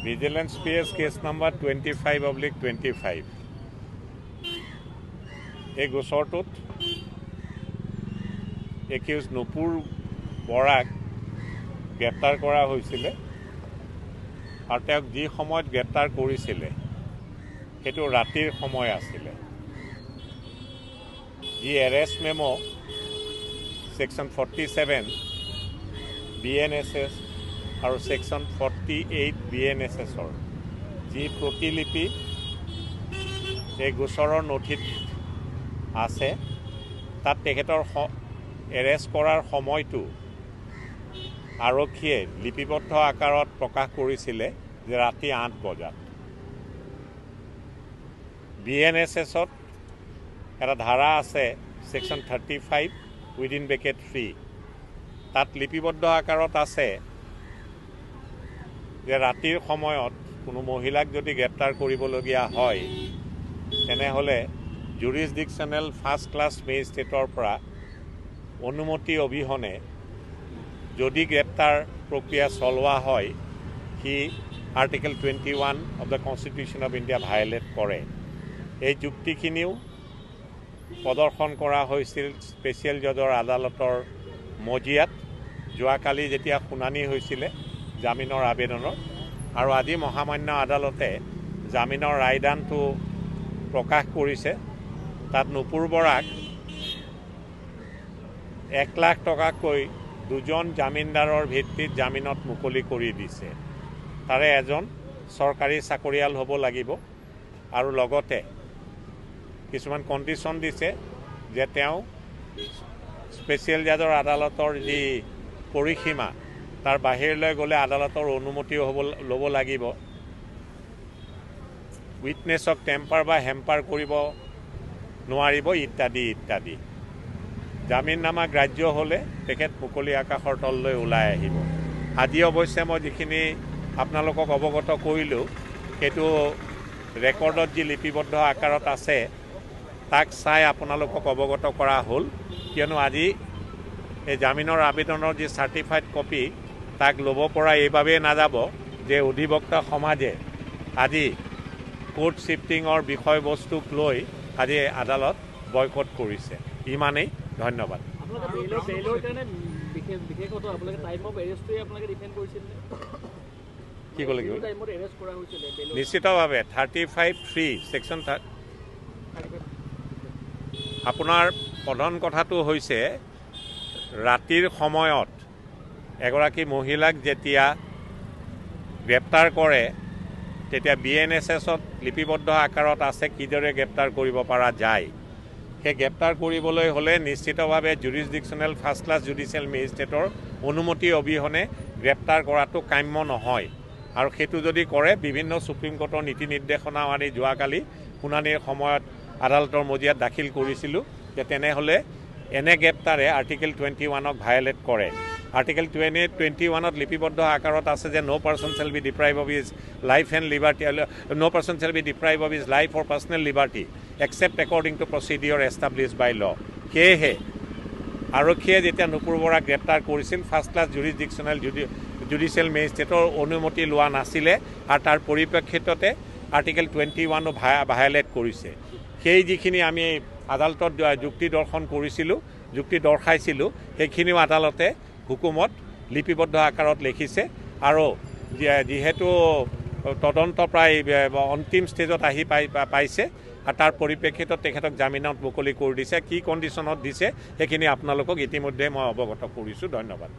Vigilance PS case number 25/25 এই গোচৰটোত accused নুপুৰ বৰাক গ্ৰেপ্তাৰ কৰা হৈছিলে আৰু তেওঁক যি সময়ত গ্ৰেপ্তাৰ কৰিছিলে সেইটো ৰাতিৰ সময় আছিলে যি এৰেষ্ট মেমো সেকশন 47 BNSS আৰু সেকশন 48 BNSSৰ যি প্ৰতিলিপি এই গোচৰৰ নথিত আছে তাত তেখেতৰ এৰেষ্ট কৰাৰ সময়টো আৰক্ষীয়ে লিপিবদ্ধ আকাৰত প্ৰকাশ কৰিছিলে যে ৰাতি 8 বজাত BNSSত এটা ধাৰা আছে সেকশন 35 উইদিন ব্ৰেকেট 3 তাত লিপিবদ্ধ আকাৰত আছে যে ৰাতিৰ সময়ত কোনো মহিলাক যদি গ্ৰেপ্তাৰ কৰিবলগীয়া হয় তেনেহলে জুৰিছডিকশ্যনেল ফাৰ্ষ্ট ক্লাছ মেজিষ্ট্ৰেটৰ পৰা অনুমতি অবিহনে যদি গ্ৰেপ্তাৰ প্ৰক্ৰিয়া চলোৱা হয় সি article 21 of the constitution of India violate কৰে এই যুক্তিখিনিও প্ৰদৰ্শন কৰা হৈছিল স্পেচিয়েল জজৰ আদালতৰ মজিয়াত যোৱাকালি যেতিয়া শুনানি হৈছিলে জামিনৰ আবেদনৰ আৰু আজি মহামান্য আদালতে জামিনৰ ৰায়দানটো প্ৰকাশ কৰিছে তাত নুপুৰ বৰাক 1 লাখ টকাকৈ দুজন জামিনদাৰৰ ভিত্তিত জামিনত মুকলি কৰি দিছে তাৰে এজন চৰকাৰী চাকৰিয়াল হ'ব লাগিব আৰু লগতে কিছুমান কণ্ডিশ্যন দিছে যে তেওঁ স্পেচিয়েল জাজৰ আদালতৰ যি পৰিসীমা তাৰ বাহিৰলৈ গ'লে আদালতৰ অনুমতিও ল'ব লাগিব উইটনেছক টেম্পাৰ বা হেম্পাৰ কৰিব নোৱাৰিব ইত্যাদি ইত্যাদি জামিননামা গ্ৰাহ্য হ'লে তেখেত মুকলি আকাশৰ তললৈ ওলাই আহিব আজি অৱশ্যে মই যিখিনি আপোনালোকক অৱগত কৰিলোঁ সেইটো ৰেকৰ্ডত যি লিপিবদ্ধ আকাৰত আছে তাক চাই আপোনালোকক অৱগত কৰা হ'ল কিয়নো আজি এই জামিনৰ আবেদনৰ যি চাৰ্টিফাইড কপি তাক ল'ব পৰা এইবাবেই নাযাব যে অধিবক্তা সমাজে আজি কোৰ্ট শিফটিঙৰ বিষয়বস্তুক লৈ আজি আদালত বয়কট কৰিছে ইমানেই ধন্যবাদ কি ক'লে নিশ্চিতভাৱে 35(3) সেকশন আপোনাৰ প্ৰধান কথাটো হৈছে ৰাতিৰ সময়ত এগৰাকী মহিলাক যেতিয়া গ্ৰেপ্তাৰ কৰে তেতিয়া BNSSত লিপিবদ্ধ আকাৰত আছে কিদৰে গ্ৰেপ্তাৰ কৰিব পৰা যায় সেই গ্ৰেপ্তাৰ কৰিবলৈ হ'লে নিশ্চিতভাৱে জুৰিছডিকশ্যনেল ফাৰ্ষ্ট ক্লাছ জুডিচিয়েল মেজিষ্ট্ৰেটৰ অনুমতি অবিহনে গ্ৰেপ্তাৰ কৰাটো কাম্য নহয় আৰু সেইটো যদি কৰে বিভিন্ন সুপ্ৰিম কোৰ্টৰ নীতি নিৰ্দেশনা আনি যোৱাকালি শুনানিৰ সময়ত আদালতৰ মজিয়াত দাখিল কৰিছিলোঁ যে তেনেহ'লে এনে গ্ৰেপ্তাৰে আৰ্টিকেল 21ক ভায়োলেট কৰে আৰ্টিকেল 21ত লিপিবদ্ধ আকাৰত আছে যে no person shall be deprived of his life and liberty no person shall be deprived of his life or personal liberty except according to procedure established by law সেয়েহে আৰক্ষীয়ে যেতিয়া নুপুৰ বৰাক গ্ৰেপ্তাৰ কৰিছিল ফাৰ্ষ্ট ক্লাছ জুৰিছডিকশ্যনেল জুডিচিয়েল মেজিষ্ট্ৰেটৰ অনুমতি লোৱা নাছিলে আৰু তাৰ পৰিপ্ৰেক্ষিততে আৰ্টিকেল 21ও ভায়োলেট কৰিছে সেই যিখিনি আমি আদালতত যুক্তি দৰ্শন কৰিছিলোঁ যুক্তি দৰ্শাইছিলোঁ সেইখিনিও আদালতে হুকুমত লিপিবদ্ধ আকাৰত লিখিছে আৰু যিহেতু তদন্ত প্ৰায় অন্তিম ষ্টেজত আহি পাইছে আৰু তাৰ পৰিপ্ৰেক্ষিতত তেখেতক জামিনত মুকলি কৰি দিছে কি কণ্ডিশ্যনত দিছে সেইখিনি আপোনালোকক ইতিমধ্যে মই অৱগত কৰিছোঁ ধন্যবাদ